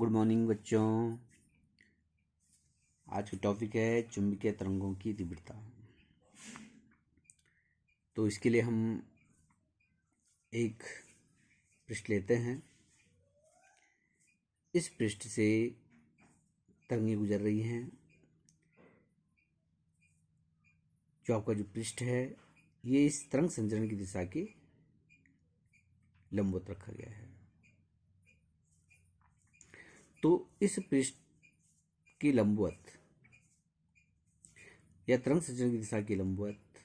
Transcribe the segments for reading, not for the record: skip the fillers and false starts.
Good morning बच्चों। आज की टॉपिक है चुंबकीय तरंगों की तीव्रता। तो इसके लिए हम एक पृष्ठ लेते हैं। इस पृष्ठ से तरंगें गुजर रही हैं। जो आपका जो पृष्ठ है ये इस तरंग संचरण की दिशा के लंबवत रखा गया है। तो इस पृष्ठ की लंबवत या तरंग संचरण की दिशा की लंबवत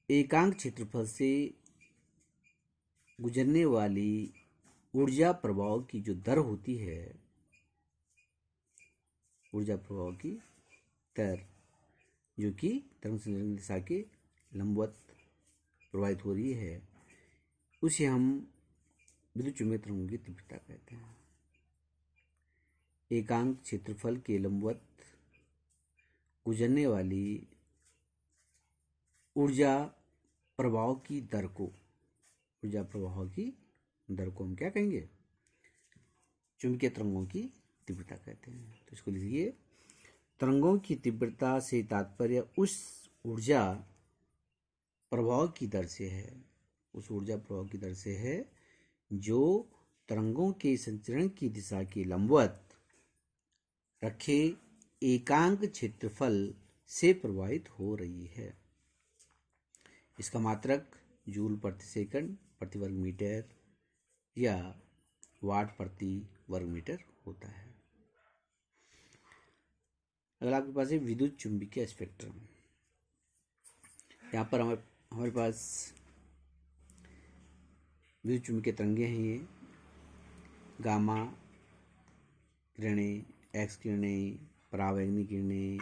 एकांक क्षेत्रफल से गुजरने वाली ऊर्जा प्रवाह की जो दर होती है, ऊर्जा प्रवाह की दर जो कि तरंग संचरण की दिशा के लंबवत प्रवाहित हो रही है, उसे हम विद्युत चुंबकीय तरंगों की तीव्रता कहते हैं। एकांक क्षेत्रफल के लंबवत गुजरने वाली ऊर्जा प्रवाह की दर को हम क्या कहेंगे? चुंबकीय तरंगों की तीव्रता कहते हैं। तो इसको लिखिए, तरंगों की तीव्रता से तात्पर्य उस ऊर्जा प्रवाह की दर से है, जो तरंगों के संचरण की दिशा के लंबवत रखे एकांक क्षेत्रफल से प्रवाहित हो रही है। इसका मात्रक जूल प्रति सेकंड प्रति वर्ग मीटर या वाट प्रति वर्ग मीटर होता है। अगर आपके पास है विद्युत चुंबकीय स्पेक्ट्रम, यहाँ पर हमारे पास विद्युत चुंबकीय तरंगें हैं। ये गामा किरणें, एक्स किरणें, परावैंगनी किरणें,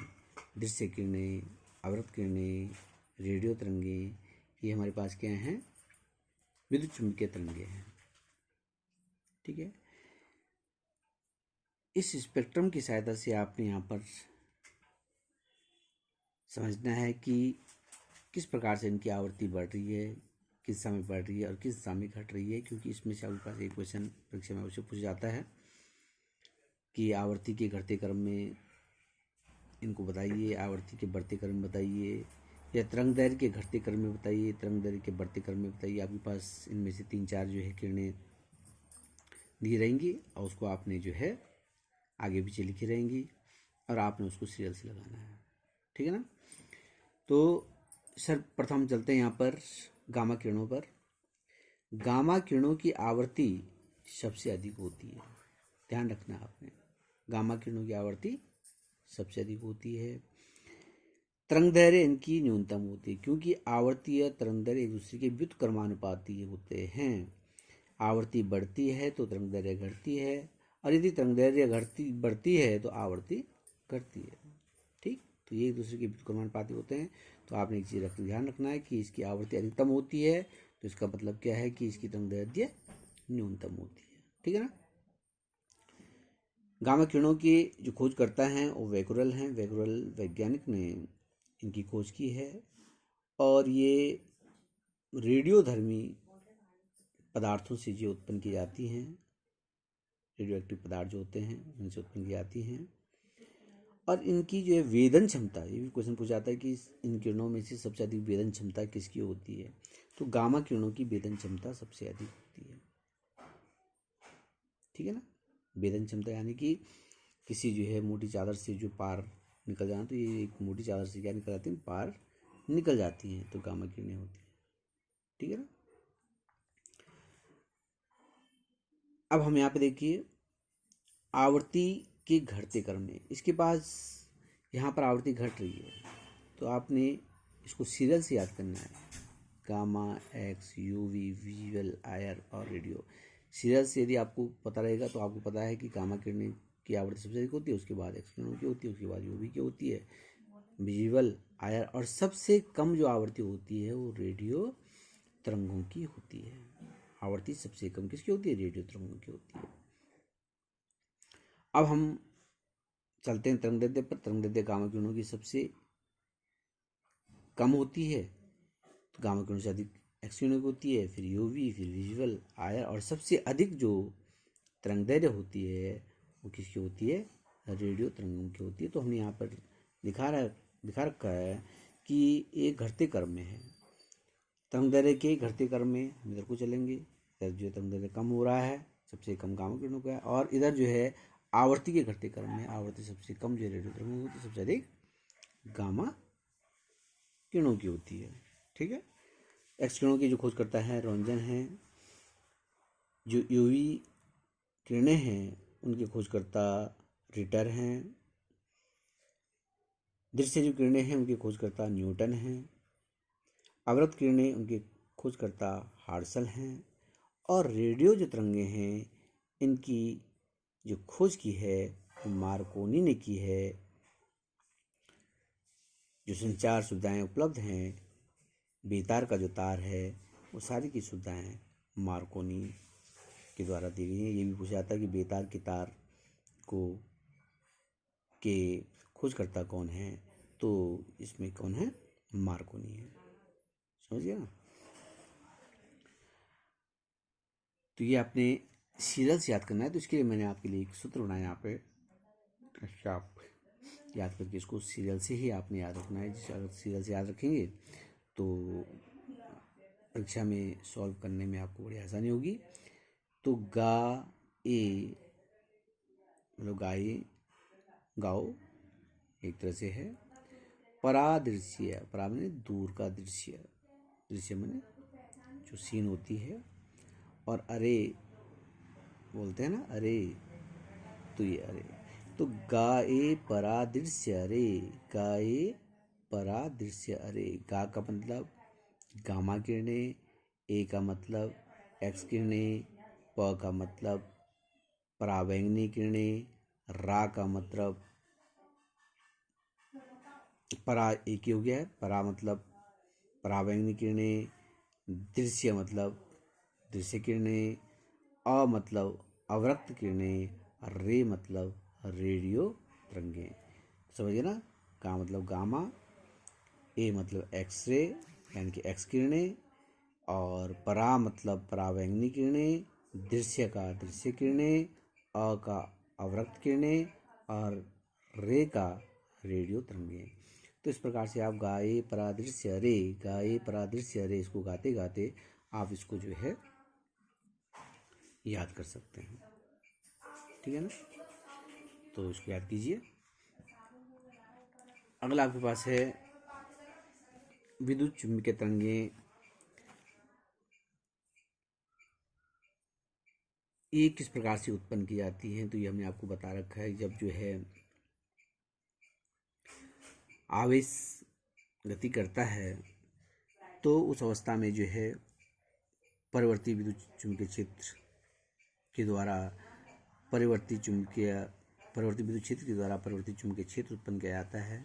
दृश्य किरणें, अवरक्त किरणें, रेडियो तरंगें, ये हमारे पास क्या हैं? विद्युत चुंबकीय तरंगें हैं। ठीक है। इस स्पेक्ट्रम की सहायता से आपने यहाँ पर समझना है कि किस प्रकार से इनकी आवृत्ति बढ़ रही है, किस दिशा में बढ़ रही है और किस दिशा में घट रही है, क्योंकि इसमें से आपके पास एक क्वेश्चन परीक्षा में अवश्य पूछा जाता है कि आवृत्ति के घटते क्रम में इनको बताइए, आवृत्ति के बढ़ते क्रम में बताइए, या तरंग दैर्घ्य के घटते क्रम में बताइए, तरंग दैर्घ्य के बढ़ते क्रम में बताइए। आपके पास इनमें से 3-4 जो है किरणें दी रहेंगी और उसको आपने जो है आगे पीछे लिखी रहेंगी और आपने उसको सीरियल से लगाना है। ठीक है ना। तो सर्वप्रथम चलते हैं यहाँ पर गामा किरणों पर। गामा किरणों की आवृत्ति सबसे अधिक होती है, ध्यान रखना आपने। गामा किरणों की आवृत्ति सबसे अधिक होती है। तरंग दैर्घ्य इनकी न्यूनतम होती है, क्योंकि आवर्ती या तरंग दैर्घ्य एक दूसरे के व्युत्क्रमानुपाती होते हैं। आवृत्ति बढ़ती है तो तरंग दैर्घ्य घटती है, और यदि तरंग दैर्घ्य बढ़ती है तो आवृत्ति घटती है। ठीक, तो ये एक दूसरे के व्युत्क्रमानुपाती होते हैं। तो आपने एक चीज़ ध्यान रखना है कि इसकी आवृत्ति अधिकतम होती है, तो इसका मतलब क्या है कि इसकी तरंग दैर्घ्य न्यूनतम होती है। ठीक है ना। गामा किरणों की जो खोज करता है वो वेकुरल हैं। वेकुरल वैज्ञानिक ने इनकी खोज की है, और ये रेडियोधर्मी पदार्थों से जो उत्पन्न की जाती हैं, रेडियो एक्टिव पदार्थ जो होते हैं उनसे उत्पन्न की जाती हैं। और इनकी जो है वेदन क्षमता, ये भी क्वेश्चन पूछा जाता है कि इन किरणों में से सबसे अधिक वेदन क्षमता किसकी होती है? तो गामा किरणों की वेदन क्षमता सबसे अधिक होती है। ठीक है ना। वेदन क्षमता यानी कि किसी जो है मोटी चादर से जो पार निकल जाना, तो ये एक मोटी चादर से क्या निकल जाती है? पार निकल जाती हैं, तो गामा किरणें होती हैं। ठीक है ना। अब हम यहाँ पे देखिए आवृत्ति के घटते क्रम में, इसके पास यहाँ पर आवृत्ति घट रही है, तो आपने इसको सीरियल से याद करना है। Gamma, x, UV, visual, IR और रेडियो। सीरियल से यदि आपको पता रहेगा तो आपको पता है कि गामा किरणें की आवृत्ति सबसे अधिक होती है, उसके बाद एक्स किरणों की होती है, उसके बाद यूवी की होती है, विजुअल, आईआर, और सबसे कम जो आवृत्ति होती है वो रेडियो तरंगों की होती है। आवृत्ति सबसे कम किसकी होती है? रेडियो तरंगों की होती है। अब हम चलते हैं तरंग दैर्घ्य पर। तरंग दैर्घ्य गामा किरणों की सबसे कम होती है, तो गामा किरणों से अधिक एक्स किरणों की होती है, फिर यूवी, फिर विजुअल, आईआर, और सबसे अधिक जो तरंगदैर्घ्य होती है वो किसकी होती है, रेडियो तरंगों की होती है। तो हमने यहाँ पर दिखा रखा है कि एक घटते क्रम में है, तरंगदैर्घ्य के घटते क्रम में हम इधर को चलेंगे, इधर जो तरंगदैर्घ्य कम हो रहा है, सबसे कम गामा किरणों का है, और इधर जो है आवर्ती के घटते क्रम में आवर्ती सबसे कम जो रेडियो तरंगें होती है, सबसे अधिक गामा किरणों की होती है। ठीक है, एक्स किरणों की जो खोज करता है रोंजन है, जो यूवी किरणें हैं उनकी खोजकर्ता रिटर हैं, दृश्य जो किरणें हैं उनकी खोजकर्ता न्यूटन हैं, अवरक्त किरणें उनके खोजकर्ता हार्सल हैं, और रेडियो जो तरंगें हैं इनकी जो खोज की है वो मार्कोनी ने की है। जो संचार सुविधाएं उपलब्ध हैं, बेतार का जो तार है वो सारी की सुविधाएं मार्कोनी के द्वारा दी गई हैं। ये भी पूछा जाता है कि बेतार के तार को के खोजकर्ता कौन है, तो इसमें कौन है, मार्कोनी है। समझ गया ना। तो ये आपने सीरियल से याद करना है, तो इसके लिए मैंने आपके लिए एक सूत्र बनाया यहाँ पे, आप याद करके इसको सीरियल से ही आपने याद रखना है। जिस अगर सीरियल से याद रखेंगे तो परीक्षा में सॉल्व करने में आपको बड़ी आसानी होगी। तो गा ए मतलब गाए गाओ एक तरह से है, परादृश्य, परा मैंने दूर का दृश्य, दृश्य मैंने जो सीन होती है, और अरे बोलते हैं ना अरे, तो ये अरे, तो गाए परादृश्य अरे, गाए परादृश्य अरे। गा का मतलब गामा किरणें, ए का मतलब एक्स किरणें, प का मतलब परावैंगनी किरणें, रा का मतलब परा एक ही हो गया है, परा मतलब परावैंगनी किरणें, दृश्य मतलब दृश्य किरणें, अ मतलब अवरक्त किरणें, रे मतलब रेडियो तरंगें। समझिए ना, का मतलब गामा, ए मतलब एक्सरे यानी कि एक्स किरणें, और परा मतलब परावैंगनी किरणें, दृश्य का दृश्य किरणें, अ का अवरक्त किरणें, और रे का रेडियो तरंगें। तो इस प्रकार से आप गाए परादृश्य रे, गाए परादृश्य रे, इसको गाते गाते आप इसको जो है याद कर सकते हैं। ठीक है ना, तो इसको याद कीजिए। अगला आपके पास है विद्युत चुम्बकीय तरंगें। ये किस प्रकार से उत्पन्न की जाती हैं, तो ये हमने आपको बता रखा है। जब जो है आवेश गति करता है तो उस अवस्था में जो है परिवर्ती विद्युत चुम्बकीय क्षेत्र के द्वारा परिवर्ती विद्युत क्षेत्र के द्वारा परिवर्ती चुम्बकीय क्षेत्र उत्पन्न किया जाता है,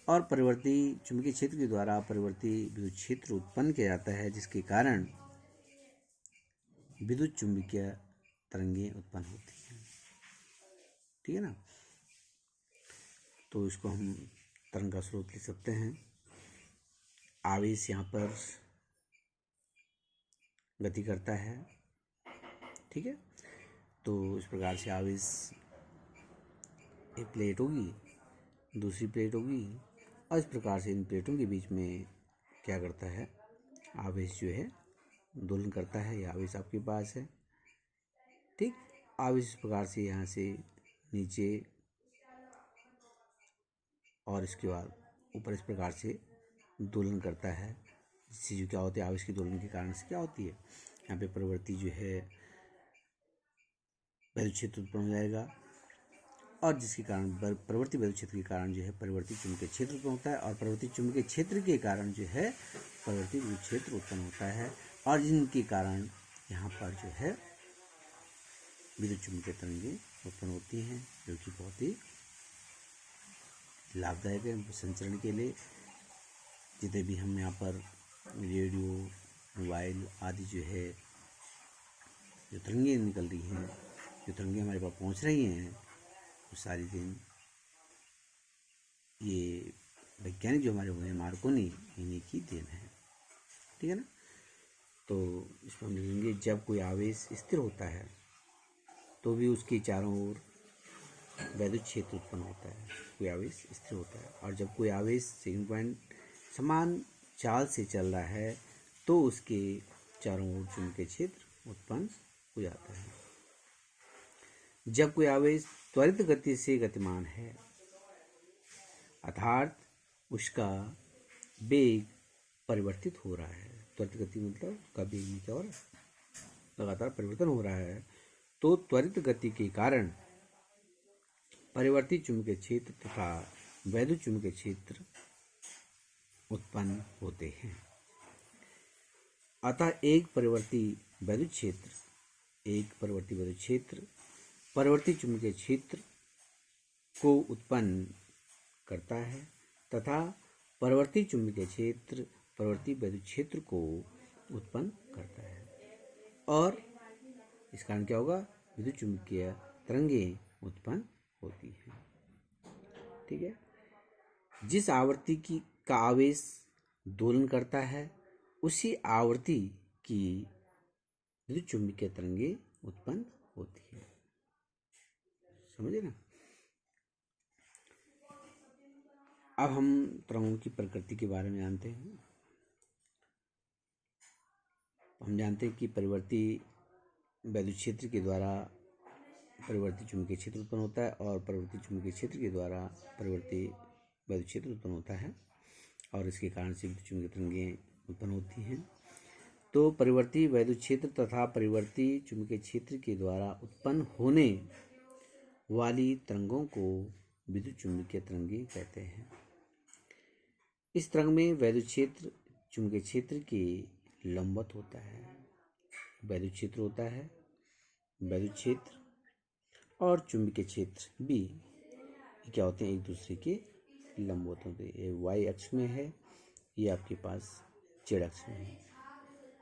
और परिवर्ती चुम्बकीय क्षेत्र के द्वारा परिवर्ती विद्युत क्षेत्र उत्पन्न किया जाता है, जिसके कारण विद्युत चुम्बकीय तरंगें उत्पन्न होती हैं। ठीक है ना, तो इसको हम तरंग का स्रोत लिख सकते हैं। आवेश यहाँ पर गति करता है, ठीक है, तो इस प्रकार से आवेश, एक प्लेट होगी, दूसरी प्लेट होगी, और इस प्रकार से इन प्लेटों के बीच में क्या करता है, आवेश जो है दोलन करता है। यह आवेश आपके पास है। ठीक, आवेश इस प्रकार से यहाँ से नीचे और इसके बाद ऊपर इस प्रकार से दोलन करता है, जिससे जो क्या होती है, आवेश के दोलन के कारण से क्या होती है, यहाँ पे परिवर्ती जो है विद्युत क्षेत्र उत्पन्न हो जाएगा, और जिसके कारण परिवर्ती विद्युत क्षेत्र के कारण जो है परिवर्ती चुंबकीय क्षेत्र उत्पन्न होता है, और परिवर्ती चुंबकीय क्षेत्र के कारण जो है परिवर्ती विद्युत क्षेत्र उत्पन्न होता है, और जिनके कारण यहाँ पर जो है विद्युत चुंबकीय तरंगें उत्पन्न होती हैं, जो कि बहुत ही लाभदायक है संचरण के लिए। जितने भी हम यहाँ पर रेडियो, मोबाइल आदि जो है जो तरंगें निकल रही हैं, जो तरंगें हमारे पास पहुँच रही हैं, वो सारी दिन ये वैज्ञानिक जो हमारे हुए हैं मार्कोनी, इन्हीं की देन है। ठीक है ना, तो इसमें हम लिखेंगे जब कोई आवेश स्थिर होता है तो भी उसके चारों ओर वैद्युत क्षेत्र उत्पन्न होता है, कोई आवेश स्थिर होता है। और जब कोई आवेश सेकंड पॉइंट समान चाल से चल रहा है तो उसके चारों ओर चुंबकीय क्षेत्र उत्पन्न हो जाता है। जब कोई आवेश त्वरित गति से गतिमान है अर्थात उसका वेग परिवर्तित हो रहा है, त्वरित गति मतलब उसका वेग में क्या हो रहा है, लगातार परिवर्तन हो रहा है, तो त्वरित गति के कारण परिवर्ती चुंबकीय क्षेत्र तथा वैद्युत चुंबकीय क्षेत्र उत्पन्न होते हैं। अतः एक परिवर्ती वैद्युत क्षेत्र परिवर्ती चुंबकीय क्षेत्र को उत्पन्न करता है तथा परिवर्ती चुंबकीय क्षेत्र परिवर्ती वैद्युत क्षेत्र को उत्पन्न करता है, और इस कारण क्या होगा, विद्युत चुंबकीय तरंगें उत्पन्न होती हैं। ठीक है। जिस आवृत्ति का आवेश दोलन करता है उसी आवृत्ति की विद्युत चुंबकीय तरंगें उत्पन्न होती है। समझे ना। अब हम तरंगों की प्रकृति के बारे में जानते हैं। हम जानते हैं कि परिवर्ती वैद्युत क्षेत्र के द्वारा परिवर्ती चुंबकीय क्षेत्र उत्पन्न होता है और परिवर्ती चुंबकीय क्षेत्र के द्वारा परिवर्ती वैद्युत क्षेत्र उत्पन्न होता है, और इसके कारण से विद्युत चुंबकीय तरंगें उत्पन्न होती हैं। तो परिवर्ती वैद्युत क्षेत्र तथा परिवर्ती चुंबकीय क्षेत्र के द्वारा उत्पन्न होने वाली तरंगों को विद्युत चुंबकीय तरंगें कहते हैं। इस तरंग में वैद्युत क्षेत्र चुंबकीय क्षेत्र के लंबवत होता है। वैद्युत क्षेत्र होता है, वैद्युत क्षेत्र और चुंबकीय क्षेत्र भी क्या होते हैं, एक दूसरे के लंबवत होते हैं। ये वाई अक्ष में है, ये आपके पास जेड अक्ष में है।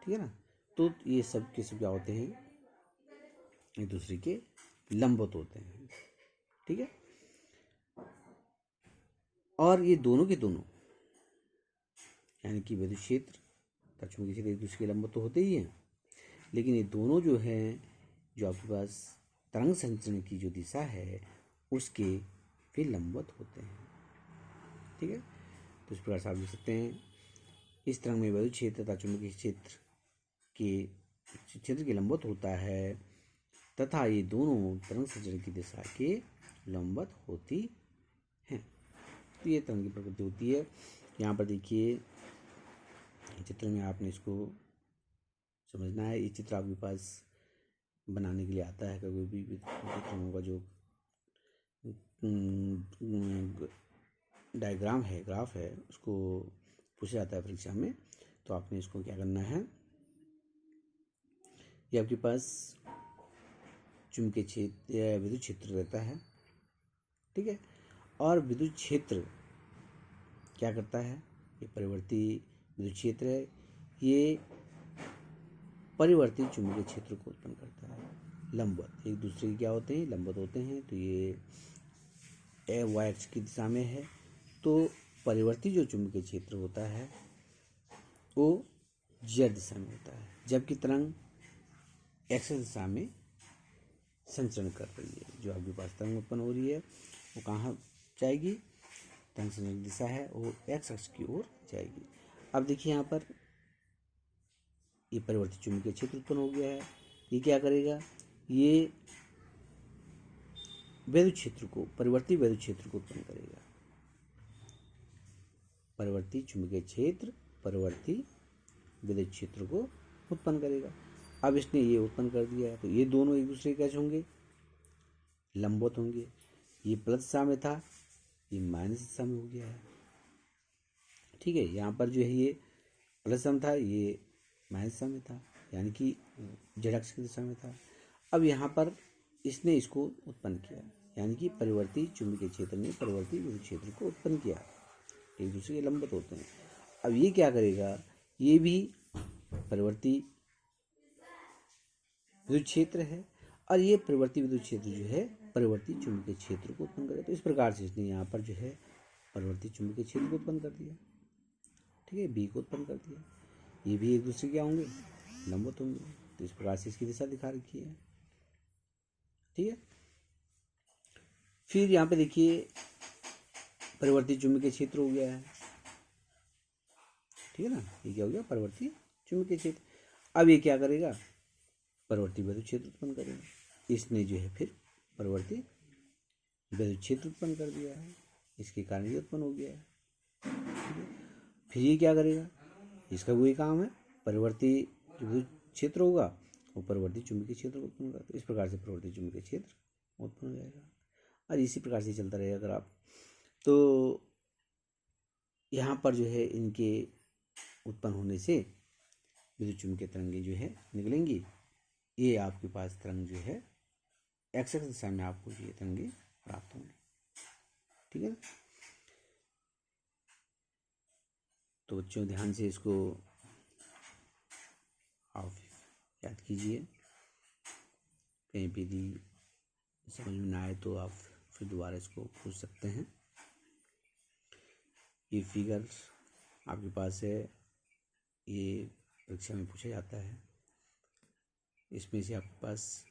ठीक है ना। तो ये सब के सब क्या होते हैं, एक दूसरे के लंबवत होते हैं। ठीक है। और ये दोनों के दोनों यानी कि वैद्युत क्षेत्र तथा चुंबकीय क्षेत्र एक दूसरे के लंबवत तो होते ही हैं, लेकिन ये दोनों जो हैं, जो आपके पास तरंग संचरण की जो दिशा है उसके भी लंबवत होते हैं। ठीक है। तो इस प्रकार से आप देख सकते हैं, इस तरंग में वैद्युत क्षेत्र तथा चुंबकीय क्षेत्र के लंबवत होता है तथा ये दोनों तरंग संचरण की दिशा के लंबवत होती हैं। तो ये तरंग की प्रकृति होती है। यहाँ पर देखिए चित्र में आपने इसको समझना है। ये चित्र आपके पास बनाने के लिए आता है, कभी भी तरंगों का जो डायग्राम है, ग्राफ है, उसको पूछा जाता है परीक्षा में। तो आपने इसको क्या करना है, ये आपके पास चुंबकीय क्षेत्र या विद्युत क्षेत्र रहता है। ठीक है। और विद्युत क्षेत्र क्या करता है, ये परिवर्ती विद्युत क्षेत्र है, ये परिवर्ती चुंबकीय क्षेत्र को उत्पन्न करता है। लंबवत एक दूसरे के क्या होते हैं, लंबवत होते हैं। तो ये वाई अक्ष की दिशा में है, तो परिवर्ती जो चुंबकीय क्षेत्र होता है वो जेड दिशा में होता है, जबकि तरंग एक्स दिशा में संचरण कर रही है। जो आपके पास तरंग उत्पन्न हो रही है वो कहाँ जाएगी, तरंग संचरण की दिशा है वो एक्स अक्ष की ओर जाएगी। अब देखिए यहाँ पर ये परिवर्ती चुंबकीय क्षेत्र उत्पन्न हो गया है। ये क्या करेगा, ये वैद्युत क्षेत्र को, परिवर्ती वैद्युत क्षेत्र को उत्पन्न करेगा। परिवर्ती चुंबकीय क्षेत्र परिवर्ती विद्युत क्षेत्र को उत्पन्न करेगा। अब इसने ये उत्पन्न कर दिया है, तो ये दोनों एक दूसरे के कैसे होंगे, लंबवत होंगे। ये प्लस दिशा में था, ये माइनस दिशा में हो गया है। ठीक है। यहाँ पर जो है ये प्लस दिशा में था, ये माइनस दिशा में था, यानी कि जेड अक्ष की दिशा में था। अब यहाँ पर इसने इसको उत्पन्न किया, यानी कि परिवर्ती चुंबकीय क्षेत्र ने परिवर्ती विद्युत क्षेत्र को उत्पन्न किया, एक दूसरे के लंबवत होते हैं। अब ये क्या करेगा, ये भी परिवर्ती विद्युत क्षेत्र है और ये परिवर्ती विद्युत क्षेत्र जो है परिवर्ती चुंबकीय क्षेत्र को उत्पन्न करेगा। तो इस प्रकार से इसने यहाँ पर जो है परिवर्ती चुंबकीय क्षेत्र को उत्पन्न कर दिया। ठीक है। बी को उत्पन्न कर दिया। ये भी एक दूसरे क्या होंगे, लंबवत होंगे। तो इस प्रकार से इसकी दिशा दिखा रखी है। ठीक है। फिर यहाँ पे देखिए परिवर्ती चुंबकीय क्षेत्र हो गया है, ठीक है ना, ये क्या हो गया, परिवर्ती चुंबकीय क्षेत्र। अब ये क्या करेगा, परिवर्ती विद्युत क्षेत्र उत्पन्न करेगा। इसने जो है फिर परिवर्ती विद्युत क्षेत्र उत्पन्न कर दिया है, इसके कारण ये उत्पन्न हो गया है, ठीक है। फिर ये क्या करेगा, इसका वही काम है, परिवर्ती विद्युत क्षेत्र होगा वो परिवर्ती चुंबकीय क्षेत्र को उत्पन्न करता है। इस प्रकार से परिवर्ती चुंबकीय क्षेत्र उत्पन्न हो जाएगा और इसी प्रकार से चलता रहेगा। अगर आप तो यहाँ पर जो है इनके उत्पन्न होने से विद्युत चुंबकीय तरंगें जो है निकलेंगी। ये आपके पास तरंग जो है एक्स एक्स दिशा में आपको ये तरंगें प्राप्त होंगी, ठीक है ना। तो बच्चों ध्यान से इसको आप याद कीजिए, कहीं पे भी समझ में ना आए तो आप फिर दोबारा इसको पूछ सकते हैं। ये फिगर आपके पास है, ये परीक्षा में पूछा जाता है। इसमें से आपके पास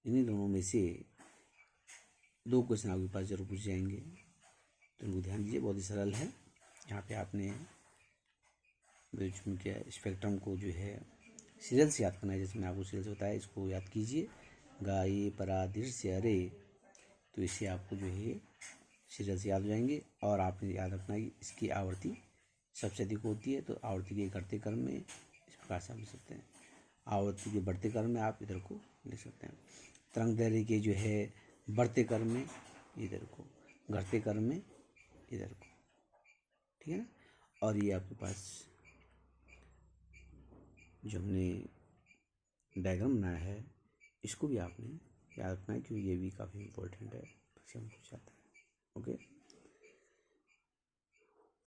इन्हीं दोनों में से 2 क्वेश्चन आपके पास जरूर पूछ जाएंगे, तो इनको ध्यान दीजिए। बहुत ही सरल है। यहाँ पे आपने विद्युत चुम्बकीय स्पेक्ट्रम को जो है सीरियल से याद करना है, जैसे मैं आपको सीरियल से बताया, इसको याद कीजिए। गाये परादृश्य अरे, तो इससे आपको जो है सीरियल से याद हो जाएंगे। और आपने याद रखना है कि इसकी आवृत्ति सबसे अधिक होती है, तो आवृत्ति के घटते क्रम में इस प्रकार से आप लिख सकते हैं। आवृत्ति के बढ़ते क्रम में आप इधर को लिख सकते हैं। तरंग दैर्ध्य के जो है बढ़ते क्रम में इधर को, घटते क्रम में इधर को, ठीक है ना। और ये आपके पास जो हमने डायग्राम बनाया है, इसको भी आपने याद रखना है, क्योंकि ये भी काफ़ी इम्पोर्टेंट है, परीक्षा में पूछा जाता है। ओके।